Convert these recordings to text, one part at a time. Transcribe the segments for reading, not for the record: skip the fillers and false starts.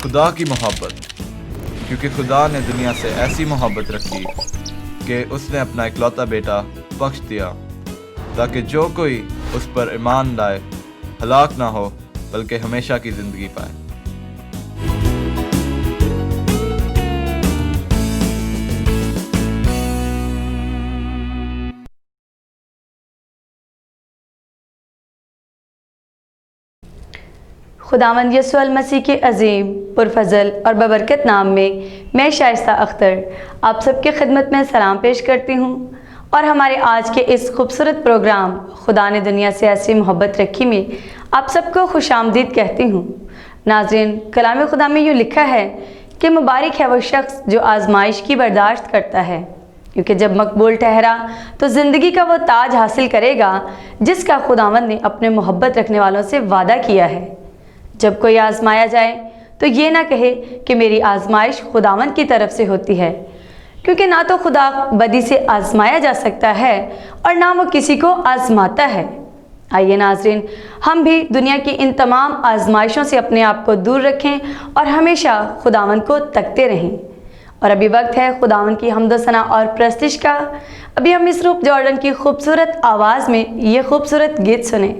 खुदा की मोहब्बत, क्योंकि खुदा ने दुनिया से ऐसी मोहब्बत रखी कि उसने अपना इकलौता बेटा बख्श दिया, ताकि जो कोई उस पर ईमान लाए हलाक ना हो बल्कि हमेशा की ज़िंदगी पाए। खुदावंद यीशु मसीह के अजीम पुरफजल और बबरकत नाम में मैं शाइस्ता अख्तर आप सबके खिदमत में सलाम पेश करती हूँ और हमारे आज के इस खूबसूरत प्रोग्राम खुदा ने दुनिया से ऐसी मोहब्बत रखी में आप सबको खुशामदीद कहती हूँ। नाज़रीन, कलाम खुदा में यूँ लिखा है कि मुबारक है वो शख्स जो आजमाइश की बर्दाश्त करता है, क्योंकि जब मकबूल ठहरा तो ज़िंदगी का वो ताज हासिल करेगा जिसका खुदावंद ने अपने मोहब्बत रखने वालों से वादा किया है। जब कोई आजमाया जाए तो ये ना कहे कि मेरी आजमाइश खुदावंद की तरफ से होती है, क्योंकि ना तो खुदा बदी से आजमाया जा सकता है और ना वो किसी को आजमाता है। आइए नाज़रीन, हम भी दुनिया की इन तमाम आजमाइशों से अपने आप को दूर रखें और हमेशा खुदावंद को तकते रहें। और अभी वक्त है खुदावंद की हम्द सना और प्रस्तिश का। अभी हम मिस रूप जॉर्डन की खूबसूरत आवाज़ में ये खूबसूरत गीत सुने।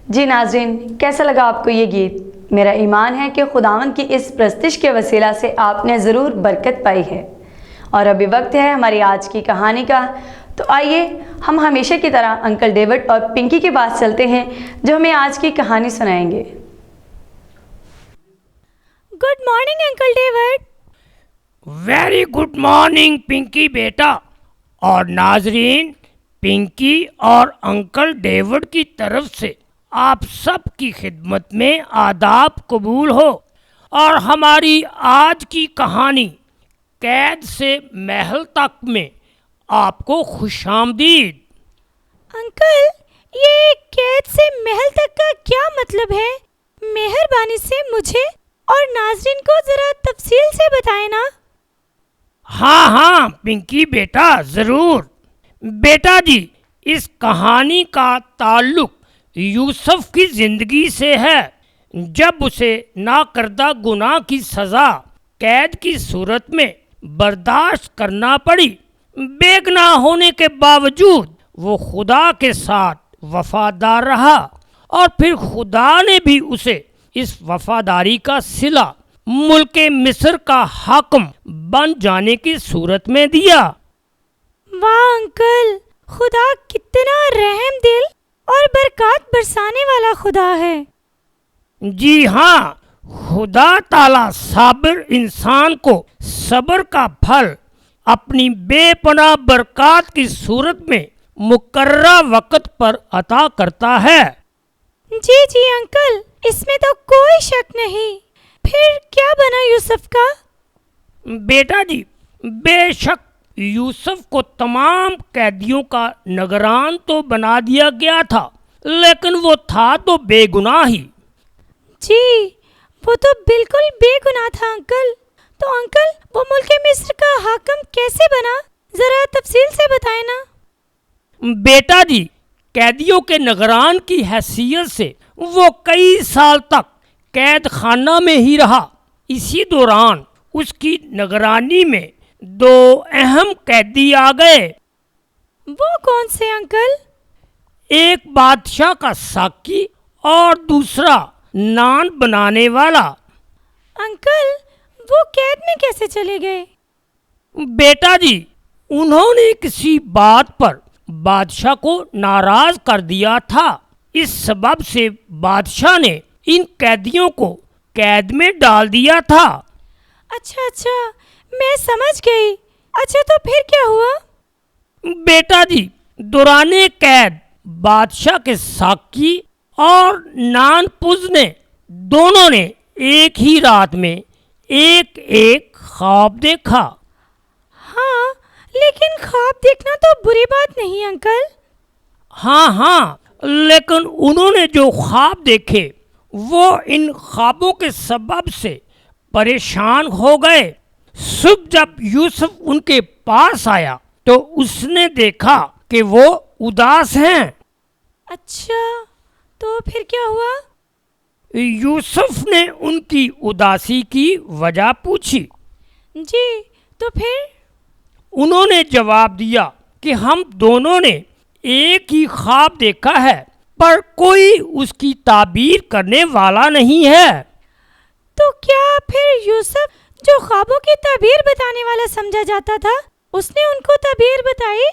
जी नाज़रीन, कैसा लगा आपको ये गीत? मेरा ईमान है कि खुदावंद की इस प्रस्तिश के वसीला से आपने ज़रूर बरकत पाई है। और अभी वक्त है हमारी आज की कहानी का, तो आइए हम हमेशा की तरह अंकल डेविड और पिंकी के पास चलते हैं जो हमें आज की कहानी सुनाएंगे। Good morning uncle David. Very good morning Pinky बेटा। और नाजरीन, पिंकी और अंकल डेविड की तरफ से आप सब की खिदमत में आदाब कबूल हो और हमारी आज की कहानी कैद से महल तक में आपको खुशामदीद। अंकल, ये कैद से महल तक का क्या मतलब है? मेहरबानी से मुझे और नाजरीन को जरा तफसील से बताएं ना। हाँ हाँ पिंकी बेटा, जरूर। बेटा जी, इस कहानी का ताल्लुक यूसुफ की जिंदगी से है, जब उसे नाकर्दा गुनाह की सजा कैद की सूरत में बर्दाश्त करना पड़ी। बेगुनाह होने के बावजूद वो खुदा के साथ वफादार रहा और फिर खुदा ने भी उसे इस वफादारी का सिला मुल्क मिस्र का हाकिम बन जाने की सूरत में दिया। वाह अंकल, खुदा कितना रहम दिल और बरकत बरसाने वाला खुदा है। जी हाँ, खुदा ताला साबिर इंसान को सब्र का फल अपनी बेपनाह बरकत की सूरत में मुकर्रा वक्त पर अता करता है। जी जी अंकल, इसमें तो कोई शक नहीं। फिर क्या बना यूसुफ का? बेटा जी, बेशक यूसुफ को तमाम कैदियों का निगरान तो बना दिया गया था, लेकिन वो था तो बेगुनाह ही। जी, वो तो बिल्कुल बेगुनाह था अंकल। तो अंकल, वो मुल्क मिस्र का हाकिम कैसे बना? जरा तफसील से बताएं ना। बेटा जी, कैदियों के निगरान की हैसियत से वो कई साल तक कैद खाना में ही रहा। इसी दौरान उसकी निगरानी में दो अहम कैदी आ गए। वो कौन से अंकल? एक बादशाह का साकी और दूसरा नान बनाने वाला। अंकल, वो कैद में कैसे चले गए? बेटा जी, उन्होंने किसी बात पर बादशाह को नाराज कर दिया था। इस सबब से बादशाह ने इन कैदियों को कैद में डाल दिया था। अच्छा अच्छा, मैं समझ गई। अच्छा, तो फिर क्या हुआ? बेटा जी, दौराने कैद बादशाह के साकी और नानपुज ने दोनों ने एक ही रात में एक एक ख्वाब देखा। हाँ, लेकिन ख्वाब देखना तो बुरी बात नहीं अंकल। हाँ हाँ, लेकिन उन्होंने जो ख्वाब देखे वो इन ख्वाबों के सबब से परेशान हो गए। सुबह जब यूसुफ उनके पास आया तो उसने देखा कि वो उदास हैं। अच्छा, तो फिर क्या हुआ? यूसुफ ने उनकी उदासी की वजह पूछी। जी, तो फिर? उन्होंने जवाब दिया कि हम दोनों ने एक ही ख्वाब देखा है, पर कोई उसकी ताबीर करने वाला नहीं है। तो क्या फिर यूसुफ, जो ख्वाबों की ताबीर बताने वाला समझा जाता था, उसने उनको ताबीर बताई?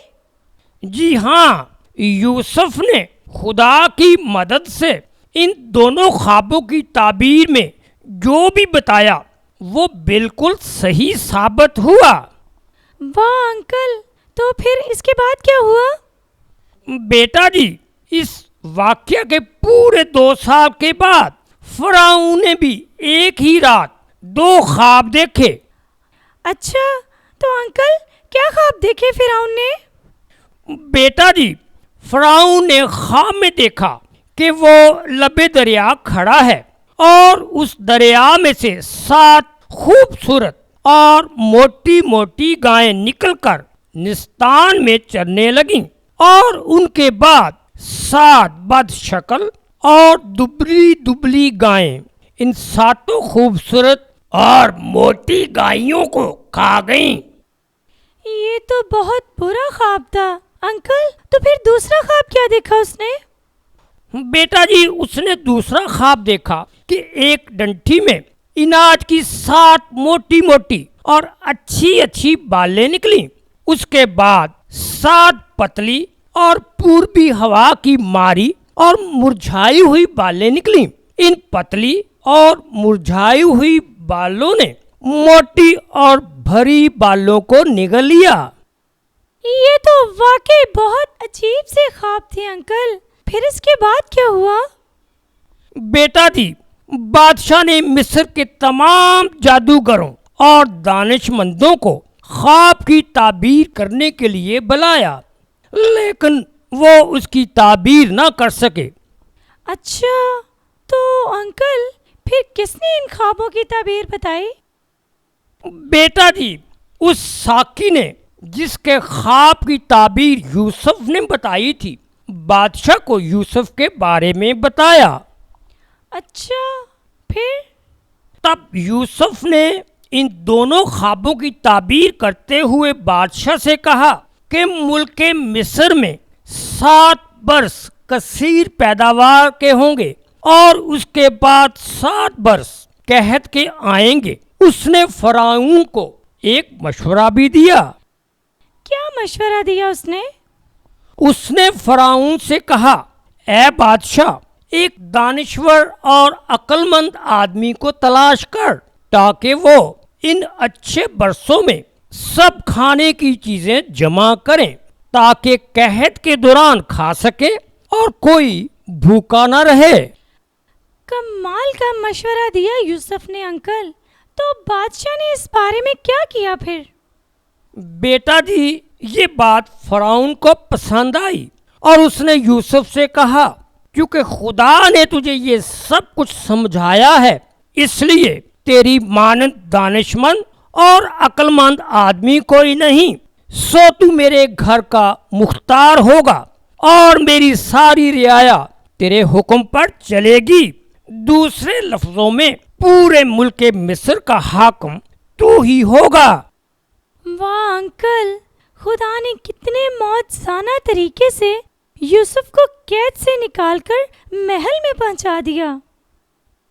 जी हाँ, यूसुफ ने खुदा की मदद से इन दोनों ख्वाबों की ताबीर में जो भी बताया वो बिल्कुल सही साबित हुआ। वाह अंकल, तो फिर इसके बाद क्या हुआ? बेटा जी, इस वाक्य के पूरे 2 साल के बाद फ़िरौन ने भी एक ही रात 2 ख्वाब देखे। अच्छा, तो अंकल क्या ख्वाब देखे फिरौन ने? बेटा जी, फ़िरौन ने ख्वाब में देखा कि वो लबे दरिया खड़ा है और उस दरिया में से 7 खूबसूरत और मोटी मोटी गायें निकलकर निस्तान में चरने लगीं और उनके बाद 7 बदशक्ल और दुबली दुबली गायें इन 7 खूबसूरत और मोटी गायों को खा गईं। ये तो बहुत बुरा ख्वाब था अंकल। तो फिर दूसरा ख्वाब क्या देखा उसने? बेटा जी, उसने दूसरा ख्वाब देखा कि एक डंठी में इनाज की 7 मोटी मोटी और अच्छी अच्छी बालें निकली। उसके बाद 7 पतली और पूर्वी हवा की मारी और मुरझाई हुई बालें निकली। इन पतली और मुरझाई हुई बालों ने मोटी और भरी बालों को निगल लिया। ये तो वाकई बहुत अजीब से ख्वाब थे अंकल। फिर इसके बाद क्या हुआ? बेटा जी, बादशाह ने मिस्र के तमाम जादूगरों और दानिशमंदों को ख्वाब की ताबीर करने के लिए बुलाया, लेकिन वो उसकी ताबीर ना कर सके। अच्छा, तो अंकल फिर किसने इन ख्वाबों की ताबीर बताई? बेटा जी, उस साकी ने जिसके ख्वाब की ताबीर यूसुफ ने बताई थी, बादशाह को यूसुफ के बारे में बताया। अच्छा, फिर? तब यूसुफ ने इन दोनों ख्वाबों की ताबीर करते हुए बादशाह से कहा कि मुल्क मिस्र में 7 बरस कसीर पैदावार के होंगे और उसके बाद 7 बरस कहत के आएंगे। उसने फराऊन को एक मशवरा भी दिया। क्या मशवरा दिया उसने? उसने फराऊन से कहा, ए बादशाह, एक दानिश्वर और अक्लमंद आदमी को तलाश कर ताकि वो इन अच्छे बरसों में सब खाने की चीजें जमा करें ताकि कहत के दौरान खा सके और कोई भूखा न रहे। कमाल का मशवरा दिया यूसुफ ने अंकल। तो बादशाह ने इस बारे में क्या किया फिर? बेटा जी, ये बात फराउन को पसंद आई और उसने यूसुफ से कहा, क्योंकि खुदा ने तुझे ये सब कुछ समझाया है, इसलिए तेरी मानद दानिशमंद और अक्लमंद आदमी कोई नहीं, सो तू मेरे घर का मुख्तार होगा और मेरी सारी रियाया तेरे हुक्म पर चलेगी। दूसरे लफ्जों में पूरे मुल्क मिस्र का हाकिम तू ही होगा। वाह अंकल, खुदा ने कितने मौजज़ाना तरीके से यूसुफ को कैद से निकालकर महल में पहुंचा दिया।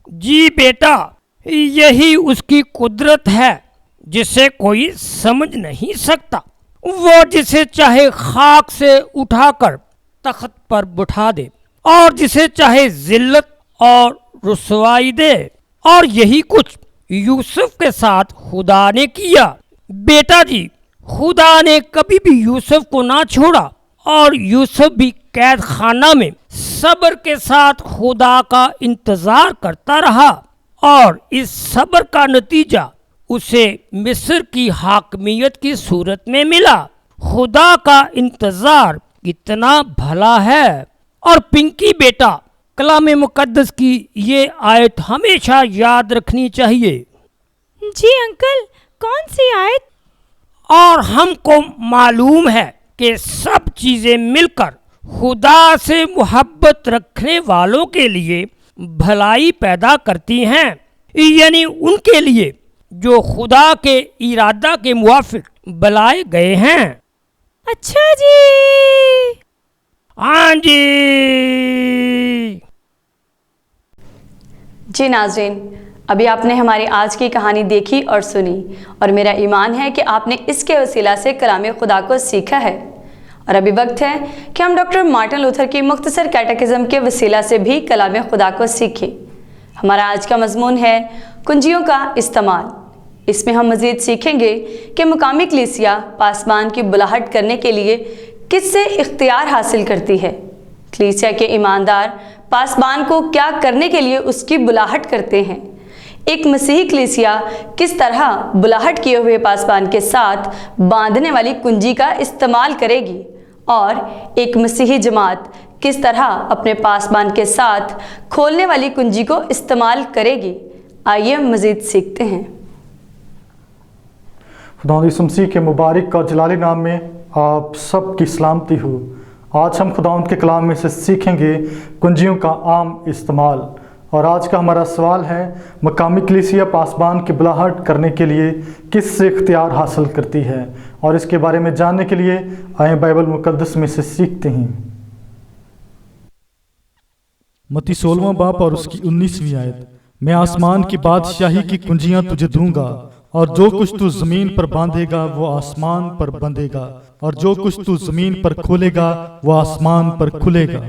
जी बेटा, यही उसकी कुदरत है जिसे कोई समझ नहीं सकता। वो जिसे चाहे खाक से उठाकर तख्त पर बिठा दे और जिसे चाहे जिल्लत और रुसवाई दे, और यही कुछ यूसुफ के साथ खुदा ने किया। बेटा जी, खुदा ने कभी भी यूसुफ को ना छोड़ा और यूसुफ भी कैद खाना में सब्र के साथ खुदा का इंतजार करता रहा, और इस सब्र का नतीजा उसे मिस्र की हाकमियत की सूरत में मिला। खुदा का इंतजार कितना भला है। और पिंकी बेटा, कलाम मुकद्दस की ये आयत हमेशा याद रखनी चाहिए। जी अंकल, कौन सी आयत? और हमको मालूम है कि सब चीजें मिलकर खुदा से मोहब्बत रखने वालों के लिए भलाई पैदा करती हैं, यानी उनके लिए जो खुदा के इरादा के मुवाफिक बुलाए गए हैं। अच्छा जी। हाँ जी। जी नाज़रीन, अभी आपने हमारी आज की कहानी देखी और सुनी, और मेरा ईमान है कि आपने इसके वसीला से कलाम खुदा को सीखा है। और अभी वक्त है कि हम डॉक्टर मार्टिन लूथर की मुख्तसर कैटेकिज्म के वसीला से भी कलाम खुदा को सीखें। हमारा आज का मजमून है कुंजियों का इस्तेमाल। इसमें हम मज़ीद सीखेंगे कि मुकामी कलीसिया पासबान की बुलाहट करने के लिए किससे इख्तियार हासिल करती है। कलीसिया के ईमानदार पासबान को क्या करने के लिए उसकी बुलाहट करते हैं। एक मसीही कलीसिया किस तरह बुलाहट किए हुए पासबान के साथ बांधने वाली कुंजी का इस्तेमाल करेगी, और एक मसीही जमात किस तरह अपने पासबान के साथ खोलने वाली कुंजी को इस्तेमाल करेगी। आइए मज़ीद सीखते हैं। खुदा यीशु मसीह के मुबारक और जलाली नाम में आप सब की सलामती हो। आज हम खुदावंद के कलाम में से सीखेंगे कुंजियों का आम इस्तेमाल। और आज का हमारा सवाल है, मकामी कलीसिया पासबान की बुलाहट करने के लिए किससे इख्तियार हासिल करती है। और इसके बारे में जानने के लिए आए बाइबल मुकद्दस में से सीखते हैं। मत्ती 16वां बाब और उसकी 19वीं आयत। मैं आसमान की बादशाही की कुंजियां तुझे दूंगा, और जो कुछ तू जमीन पर बांधेगा वो आसमान पर बंधेगा, और जो कुछ तू जमीन पर खोलेगा वो आसमान पर खुलेगा।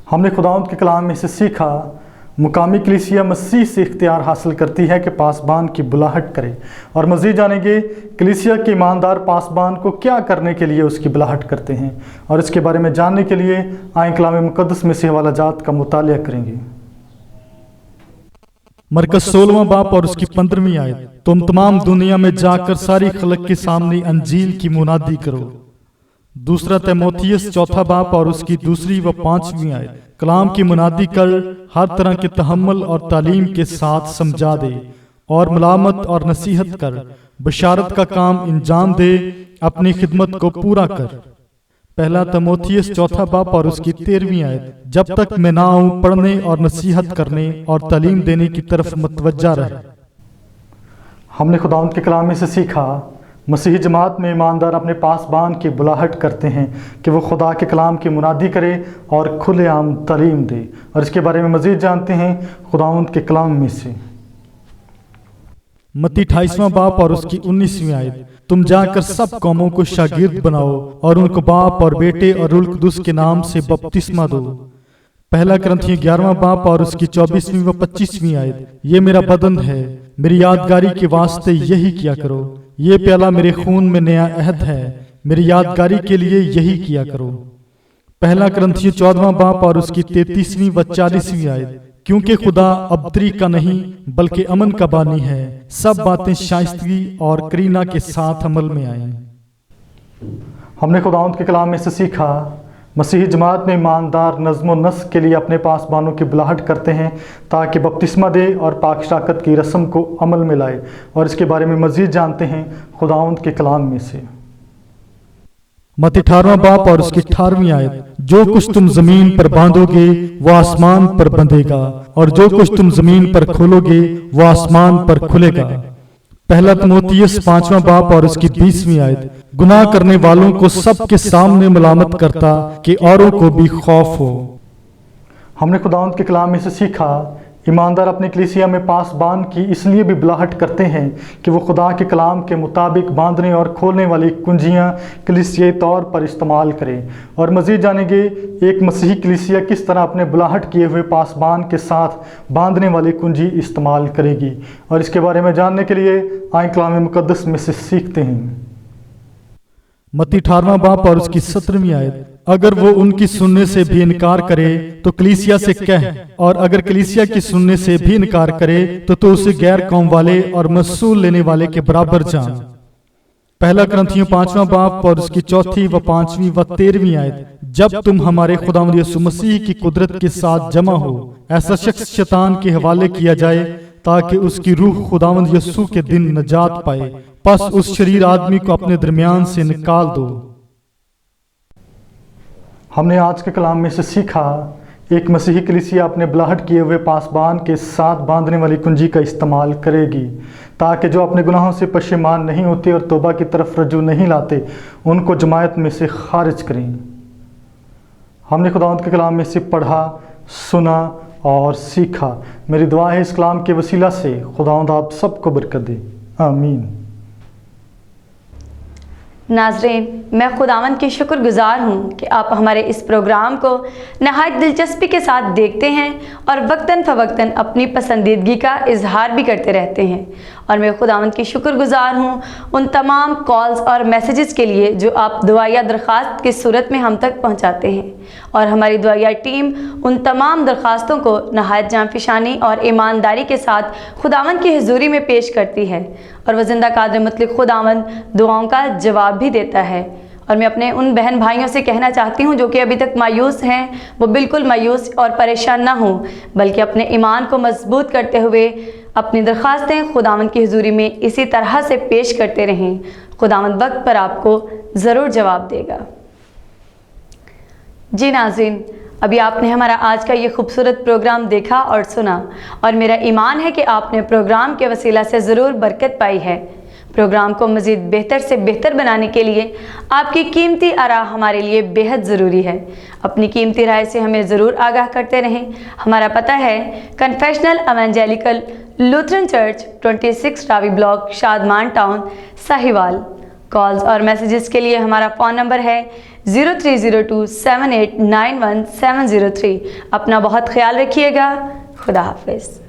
हमने खुदावंद के कलाम में से सीखा, मुकामी कलीसिया मसीह से इख्तियार हासिल करती है कि पासबान की बुलाहट करे। और मज़ीद जानेंगे कलीसिया के ईमानदार पासबान को क्या करने के लिए उसकी बुलाहट करते हैं, और इसके बारे में जानने के लिए आए कलाम मुक़द्दस में से हवाला जात का मुतालिया करेंगे। मरकज़ 16वां बाब और उसकी 15वीं आयत, तुम तमाम दुनिया में जाकर सारी खलक के सामने अंजील की मुनादी करो। दूसरा तीमुथियुस 4 बाब और उसकी 2 व 5वीं आयत, कलाम की मुनादी कर हर तरह के तहम्मुल और तालीम के साथ समझा दे और मलामत और नसीहत कर, बशारत का काम अंजाम दे, अपनी खिदमत को पूरा कर। पहला तीमुथियुस 4 बाब और उसकी 13वीं आयत, जब तक मैं ना आऊं पढ़ने और नसीहत करने और तालीम देने की तरफ मतवज्जा रहे। हमने खुदावंद के कलाम में से सीखा मसीही जमात में ईमानदार अपने पासबान की बुलाहट करते हैं कि वो खुदा के कलाम की मुनादी करे और खुलेआम तालीम दे। और इसके बारे में मज़ीद जानते हैं खुदावंद के कलाम में से। मत्ती 28वां बाब और उसकी 19वीं आयत, तुम जाकर सब कौमों को शागिर्द बनाओ और उनको बाप और बेटे और रूह कुदूस के नाम से बपतिस्मा दो। पहला कुरिन्थियों 11वां बाब और उसकी 24वीं व 25वीं आयत, ये मेरा बदन है, मेरी यादगारी के वास्ते यही किया करो। ये प्याला मेरे खून में नया अहद है, मेरी यादगारी के लिए यही किया करो। पहला कुरिन्थियों 14वां बाब और उसकी 33वीं व 40वीं आयत, क्योंकि खुदा अबतरी का नहीं बल्कि अमन का बानी है, सब बातें शाइस्तगी और करीना के साथ अमल में आएं। हमने खुदावंद के कलाम में से सीखा मसीही जमात में ईमानदार नज़्म व नस्क के लिए अपने पासबानों की बुलाहट करते हैं ताकि बपतिस्मा दे और पाक शराकत की रस्म को अमल में लाए। और इसके बारे में मज़ीद जानते हैं खुदावंद के कलाम में से। मत्ती 18वां बाब और उसकी 18वीं आयत, जो कुछ तुम जमीन पर बांधोगे वो आसमान पर बंधेगा और जो कुछ तुम जमीन पर खोलोगे वो आसमान पर खुलेगा। पहला तीमुथियुस 5वां बाब और उसकी 20वीं आयत, गुनाह करने वालों को सबके सामने मलामत करता कि औरों को भी खौफ हो। हमने खुदावंद के कलाम में से सीखा ईमानदार अपनी कलीसिया में पासबान की इसलिए भी बुलाहट करते हैं कि वो खुदा के कलाम के मुताबिक बांधने और खोलने वाली कुंजियाँ कलीसियाई तौर पर इस्तेमाल करें। और मज़ीद जानेंगे एक मसीही कलीसिया किस तरह अपने बुलाहट किए हुए पासबान के साथ बांधने वाली कुंजी इस्तेमाल करेगी। और इसके बारे में जानने के लिए आए कलाम मुक़द्दस में से सीखते हैं। मत्ती 18वां बाब और उसकी 17वीं आयत, अगर वो उनकी सुनने से भी इनकार करे तो कलीसिया से कह, और अगर कलीसिया की सुनने से भी इनकार करे तो उसे गैर कौम वाले और मसूल लेने वाले के बराबर जान। पहला कुरिन्थियों 5वां बाब और उसकी 4 व 5वीं व 13वीं आयत, जब तुम हमारे खुदावंद यीशु मसीह की कुदरत के साथ जमा हो, ऐसा शख्स शैतान के हवाले किया जाए ताकि उसकी रूह खुदावंद यीशु के दिन नजात पाए, बस उस शरीर आदमी को अपने दरमियान से निकाल दो। हमने आज के कलाम में से सीखा एक मसीही कलीसिया अपने बुलाहट किए हुए पासबान के साथ बांधने वाली कुंजी का इस्तेमाल करेगी ताकि जो अपने गुनाहों से पशेमान नहीं होते और तौबा की तरफ रजू नहीं लाते उनको जमायत में से खारिज करें। हमने खुदावंद के कलाम में से पढ़ा, सुना और सीखा। मेरी दुआ है इस कलाम के वसीला से खुदावंद आप सबको बरकत दे, आमीन। नाज़रीन, मैं खुदावंद की शुक्रगुजार हूँ कि आप हमारे इस प्रोग्राम को नहायत दिलचस्पी के साथ देखते हैं और वक्तन फ़वक्तन अपनी पसंदीदगी का इजहार भी करते रहते हैं। और मैं खुदावंद की शुक्रगुजार हूँ उन तमाम कॉल्स और मैसेजेस के लिए जो आप दुआया दरख्वास्त की सूरत में हम तक पहुँचाते हैं। और हमारी दुआया टीम उन तमाम दरख्वास्तों को नहायत जांफिशानी और ईमानदारी के साथ खुदावंद की हुजूरी में पेश करती है और वह जिंदा कादिर मुतलक खुदावंद दुआओं का जवाब भी देता है। और मैं अपने उन बहन भाइयों से कहना चाहती हूँ जो कि अभी तक मायूस हैं, वो बिल्कुल मायूस और परेशान ना हों, बल्कि अपने ईमान को मजबूत करते हुए अपनी दरख्वास्तें खुदावंद की हुजूरी में इसी तरह से पेश करते रहें। खुदावंद वक्त पर आपको ज़रूर जवाब देगा। जी नाज़रीन, अभी आपने हमारा आज का ये खूबसूरत प्रोग्राम देखा और सुना और मेरा ईमान है कि आपने प्रोग्राम के वसीला से ज़रूर बरकत पाई है। प्रोग्राम को मज़ीद बेहतर से बेहतर बनाने के लिए आपकी कीमती आरा हमारे लिए बेहद ज़रूरी है। अपनी कीमती राय से हमें ज़रूर आगाह करते रहें। हमारा पता है confessional evangelical Lutheran church 26 Ravi block, Shadman town, Sahiwal. Calls और मैसेजेस के लिए हमारा फ़ोन नंबर है 03027891 703। अपना बहुत ख्याल रखिएगा। खुदा हाफिज़।